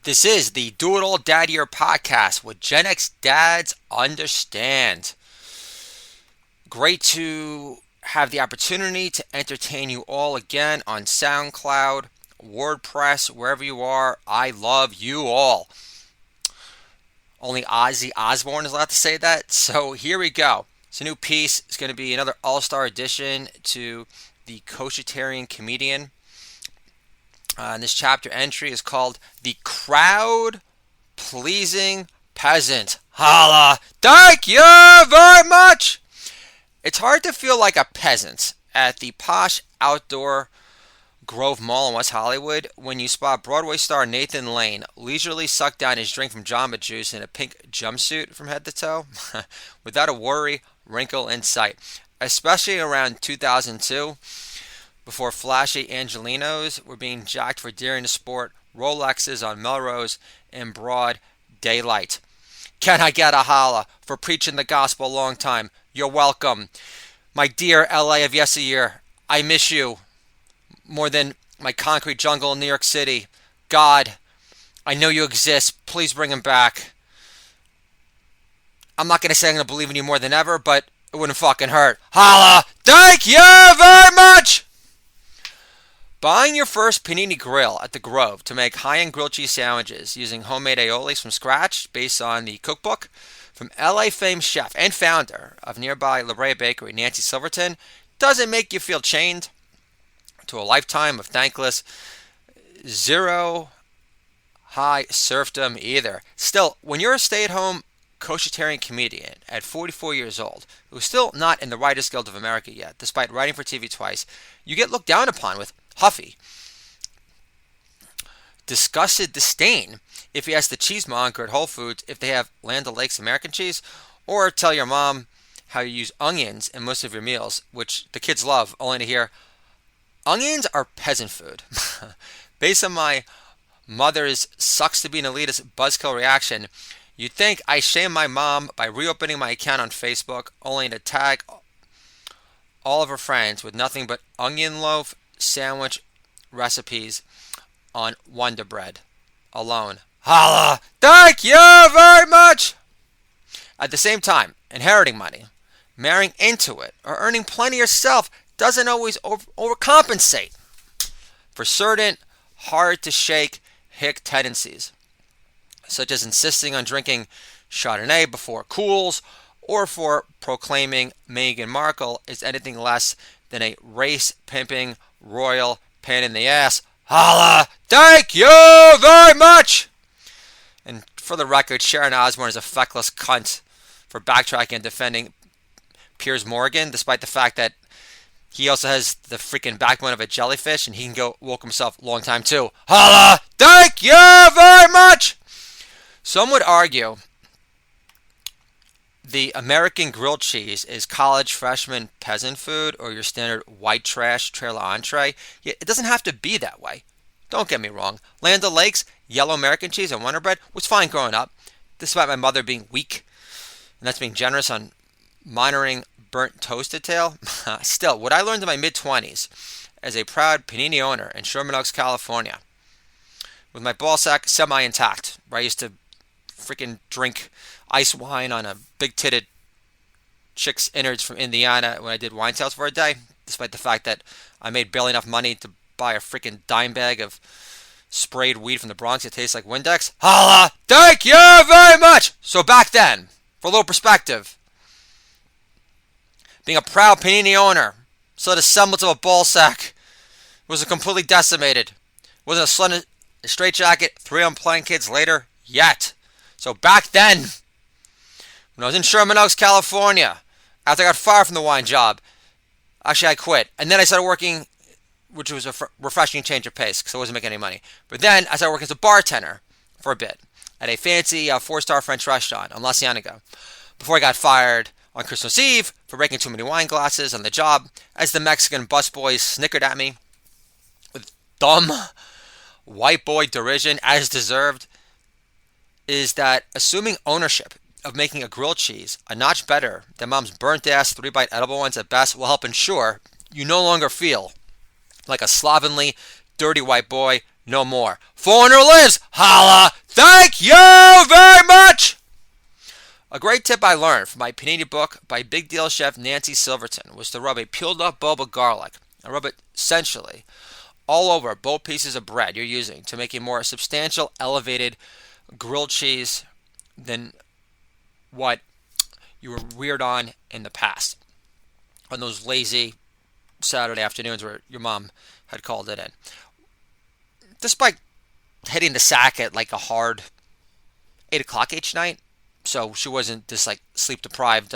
This is the Do It All Dad Year podcast with Gen X Dads Understand. Great to have the opportunity to entertain you all again on SoundCloud, WordPress, wherever you are. I love you all. Only Ozzy Osbourne is allowed to say that. So here we go. It's a new piece. It's going to be another all-star addition to the Coachitarian Comedian. And this chapter entry is called The Crowd Pleasing Peasant. Holla! Thank you very much! It's hard to feel like a peasant at the posh outdoor Grove Mall in West Hollywood when you spot Broadway star Nathan Lane leisurely suck down his drink from Jamba Juice in a pink jumpsuit from head to toe without a worry, wrinkle in sight. Especially around 2002, before flashy Angelinos were being jacked for daring to sport Rolexes on Melrose in broad daylight. Can I get a holla for preaching the gospel a long time? You're welcome. My dear LA of yesteryear, I miss you more than my concrete jungle in New York City. God, I know you exist. Please bring him back. I'm not going to say I'm going to believe in you more than ever, but it wouldn't fucking hurt. Holla! Thank you very much! Buying your first panini grill at the Grove to make high-end grilled cheese sandwiches using homemade aiolis from scratch based on the cookbook from LA famed chef and founder of nearby La Brea Bakery, Nancy Silverton, doesn't make you feel chained to a lifetime of thankless zero high serfdom either. Still, when you're a stay-at-home Coachitarian comedian at 44 years old, who's still not in the Writers Guild of America yet, despite writing for TV twice, you get looked down upon with huffy, disgusted disdain if you ask the cheesemonger at Whole Foods if they have Land O'Lakes American cheese, or tell your mom how you use onions in most of your meals, which the kids love, only to hear, onions are peasant food. Based on my mother's sucks to be an elitist buzzkill reaction, you'd think I shame my mom by reopening my account on Facebook, only to tag all of her friends with nothing but onion loaf sandwich recipes on Wonder Bread alone. Holla! Thank you very much! At the same time, inheriting money, marrying into it, or earning plenty yourself doesn't always overcompensate for certain hard-to-shake hick tendencies, such as insisting on drinking Chardonnay before cools, or for proclaiming Meghan Markle is anything less than a race-pimping royal pain in the ass. Holla! Thank you very much! And for the record, Sharon Osbourne is a feckless cunt for backtracking and defending Piers Morgan, despite the fact that he also has the freaking backbone of a jellyfish and he can go woke himself a long time too. Holla! Thank you very much! Some would argue the American grilled cheese is college freshman peasant food or your standard white trash trailer entree. It doesn't have to be that way. Don't get me wrong. Land O'Lakes, yellow American cheese, and Wonder Bread was fine growing up, despite my mother being weak, and that's being generous on monitoring burnt toast detail. Still, what I learned in my mid-20s as a proud panini owner in Sherman Oaks, California, with my ball sack semi-intact, where I used to freaking drink ice wine on a big-titted chick's innards from Indiana when I did wine sales for a day, despite the fact that I made barely enough money to buy a freaking dime bag of sprayed weed from the Bronx that tastes like Windex. Holla! Thank you very much! So back then, for a little perspective, being a proud panini owner, so the semblance of a ball sack was completely decimated. Wasn't a slender straitjacket 3 unplanned kids later yet. So back then, when I was in Sherman Oaks, California, after I got fired from the wine job, actually I quit. And then I started working, which was a refreshing change of pace because I wasn't making any money. But then I started working as a bartender for a bit at a fancy 4-star French restaurant on La Cienega before I got fired on Christmas Eve for breaking too many wine glasses on the job as the Mexican busboys snickered at me with dumb white boy derision as deserved. Is that assuming ownership of making a grilled cheese a notch better than mom's burnt-ass 3-bite edible ones at best will help ensure you no longer feel like a slovenly, dirty white boy no more. Foreigner lives. Holla! Thank you very much! A great tip I learned from my panini book by big deal chef Nancy Silverton was to rub a peeled up bulb of garlic and rub it essentially all over both pieces of bread you're using to make a more substantial, elevated grilled cheese than what you were reared on in the past, on those lazy Saturday afternoons where your mom had called it in. Despite hitting the sack at like a hard 8 o'clock each night, so she wasn't this like sleep deprived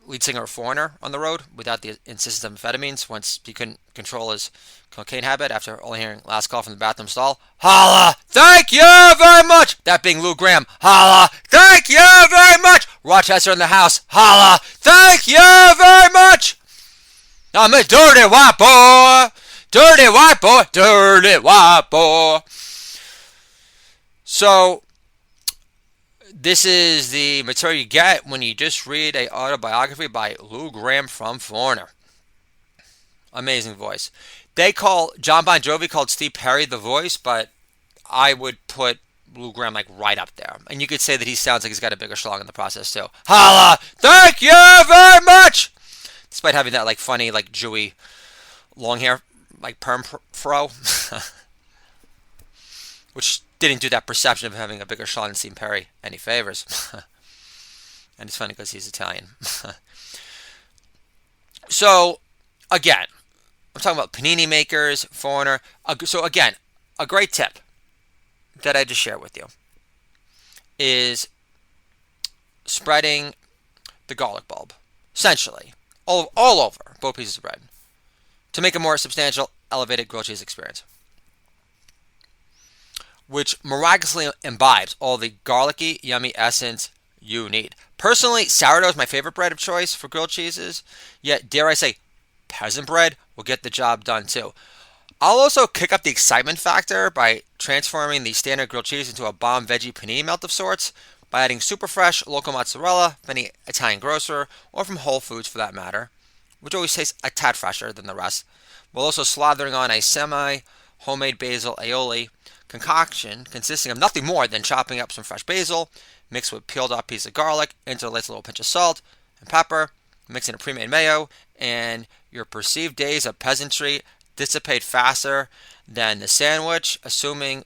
lead singer of Foreigner on the road without the insistence of amphetamines once he couldn't control his cocaine habit after only hearing last call from the bathroom stall. Holla! Thank you very much! That being Lou Graham. Holla! Thank you very much! Rochester in the house. Holla! Thank you very much! I'm a dirty white boy! Dirty white boy! Dirty white boy! So, this is the material you get when you just read a autobiography by Lou Graham from Foreigner. Amazing voice. John Bon Jovi called Steve Perry the voice, but I would put Lou Graham like right up there. And you could say that he sounds like he's got a bigger schlong in the process too. Holla! Thank you very much! Despite having that like funny, like Jewy long hair, like perm fro. Which didn't do that perception of having a bigger schlong than Steve Perry any favors. And it's funny because he's Italian. So, again, I'm talking about panini makers, Foreigner. So, again, a great tip that I just share with you is spreading the garlic bulb, essentially, all over both pieces of bread to make a more substantial, elevated grilled cheese experience, which miraculously imbibes all the garlicky, yummy essence you need. Personally, sourdough is my favorite bread of choice for grilled cheeses, yet, dare I say, peasant bread will get the job done too. I'll also kick up the excitement factor by transforming the standard grilled cheese into a bomb veggie panini melt of sorts by adding super fresh local mozzarella from any Italian grocer or from Whole Foods for that matter, which always tastes a tad fresher than the rest, while also slathering on a semi-homemade basil aioli concoction consisting of nothing more than chopping up some fresh basil, mixed with peeled off piece of garlic, interlaced a little pinch of salt and pepper, mixing a pre-made mayo, and your perceived days of peasantry dissipate faster than the sandwich,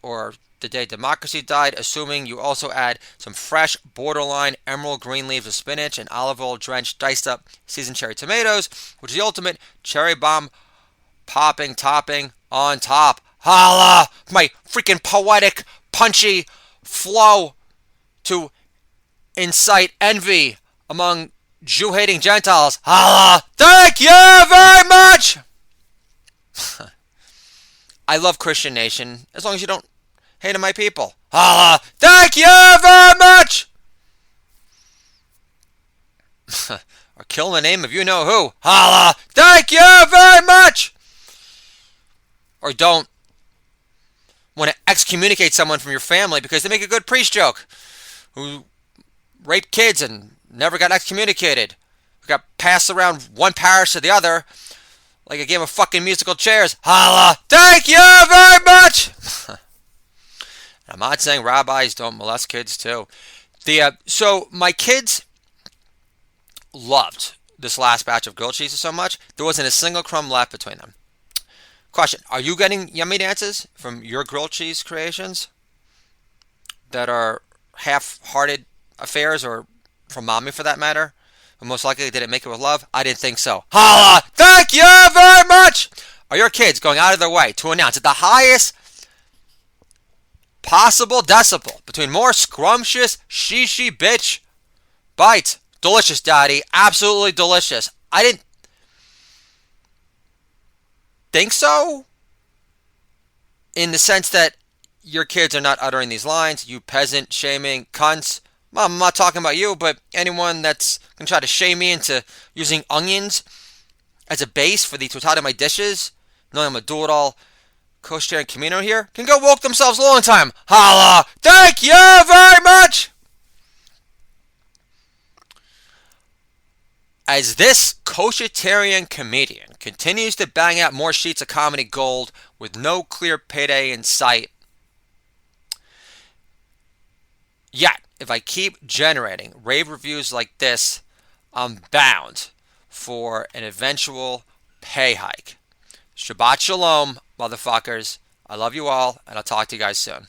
or the day democracy died, assuming you also add some fresh, borderline emerald green leaves of spinach and olive oil drenched, diced up seasoned cherry tomatoes, which is the ultimate cherry bomb popping topping on top. Holla! My freaking poetic, punchy flow to incite envy among Jew-hating Gentiles. Holla! Thank you very much! I love Christian Nation, as long as you don't hate on my people. Holla! Thank you very much! Or kill in the name of you-know-who. Holla! Thank you very much! Or don't want to excommunicate someone from your family because they make a good priest joke who raped kids and never got excommunicated, who got passed around one parish to the other like a game of fucking musical chairs. Holla! Thank you very much! I'm not saying rabbis don't molest kids too. So my kids loved this last batch of grilled cheeses so much, there wasn't a single crumb left between them. Question, are you getting yummy dances from your grilled cheese creations that are half-hearted affairs, or from mommy for that matter? Who most likely didn't make it with love? I didn't think so. Holla! Thank you very much! Are your kids going out of their way to announce at the highest possible decibel between more scrumptious shishi bitch bite? Delicious, Daddy. Absolutely delicious. I didn't think so, in the sense that your kids are not uttering these lines, you peasant shaming cunts. Mom, I'm not talking about you, but anyone that's going to try to shame me into using onions as a base for the totality of my dishes, knowing I'm going to do it all kosher and Camino here, can go woke themselves a long time. Holla! Thank you very much! As this koshitarian comedian continues to bang out more sheets of comedy gold with no clear payday in sight, yet if I keep generating rave reviews like this, I'm bound for an eventual pay hike. Shabbat shalom, motherfuckers. I love you all, and I'll talk to you guys soon.